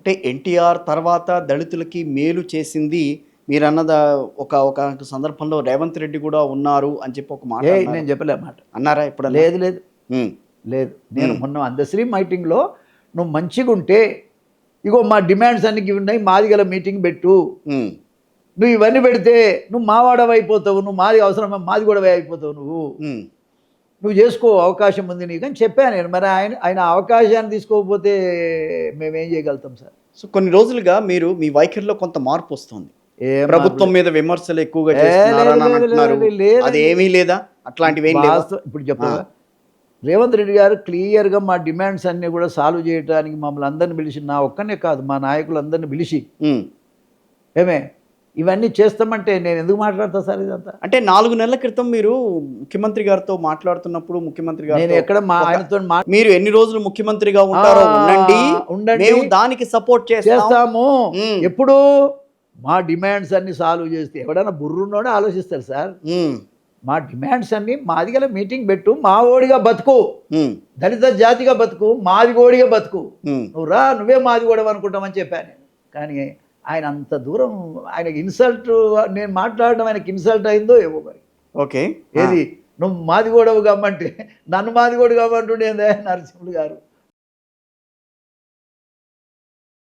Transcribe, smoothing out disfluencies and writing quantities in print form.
అంటే ఎన్టీఆర్ తర్వాత దళితులకి మేలు చేసింది మీరన్నద ఒక సందర్భంలో రేవంత్ రెడ్డి కూడా ఉన్నారు అని చెప్పి ఒక మాట అన్నారు. నేను చెప్పలే మాట. అన్నారా ఇప్పుడు? లేదు లేదు లేదు. నేను మొన్న అందశ్రీ మీటింగ్లో నువ్వు మంచిగా ఉంటే ఇగో మా డిమాండ్స్ అన్ని ఉన్నాయి, మాది గల మీటింగ్ పెట్టు, నువ్వు ఇవన్నీ పెడితే నువ్వు మావాడవి అయిపోతావు, నువ్వు మాది అవసరమా మాది కూడా అయిపోతావు, నువ్వు చేసుకో, అవకాశం ఉంది నీకు అని చెప్పాను నేను. మరి ఆయన అవకాశాన్ని తీసుకోకపోతే మేమేం చేయగలుగుతాం సార్? సో కొన్ని రోజులుగా మీరు మీ వైఖరిలో కొంత మార్పు వస్తుంది. ప్రభుత్వం మీద విమర్శలు ఎక్కువగా అది ఏమీ లేదా? అట్లాంటివి ఇప్పుడు చెప్పా, రేవంత్ రెడ్డి గారు క్లియర్గా మా డిమాండ్స్ అన్నీ కూడా సాల్వ్ చేయడానికి మమ్మల్ని అందరిని పిలిచి, నా ఒక్కనే కాదు మా నాయకులందరినీ పిలిచి ఏమే ఇవన్నీ చేస్తామంటే నేను ఎందుకు మాట్లాడతా సార్ ఇదంతా? అంటే 4 నెలల క్రితం మీరు ముఖ్యమంత్రి గారితో మాట్లాడుతున్నప్పుడు ముఖ్యమంత్రి గారు నేను ఎక్కడ ఆయనతో మీరు ఎన్ని రోజులు ముఖ్యమంత్రిగా ఉంటారో ఉండండి, దానికి సపోర్ట్ చేస్తాము, ఎప్పుడు మా డిమాండ్స్ అన్ని సాల్వ్ చేస్తే ఎవడన్నా బుర్రున్నోడే ఆలోచిస్తారు సార్. మా డిమాండ్స్ అన్ని మాది గల మీటింగ్ పెట్టు, మా ఓడిగా బతుకు, దళిత జాతిగా బతుకు, మాది ఓడిగా బతుకు, నువ్వు రా, నువ్వే మాది కూడా అనుకుంటామని చెప్పాను నేను. కానీ ఆయన అంత దూరం, ఆయనకి ఇన్సల్ట్, నేను మాట్లాడడం ఆయనకి ఇన్సల్ట్ అయిందో ఏమో మరి. ఓకే, ఏది నువ్వు మాది కూడా కమ్మంటే నన్ను మాది కూడా కమ్మంటుండే నరసింహులు గారు.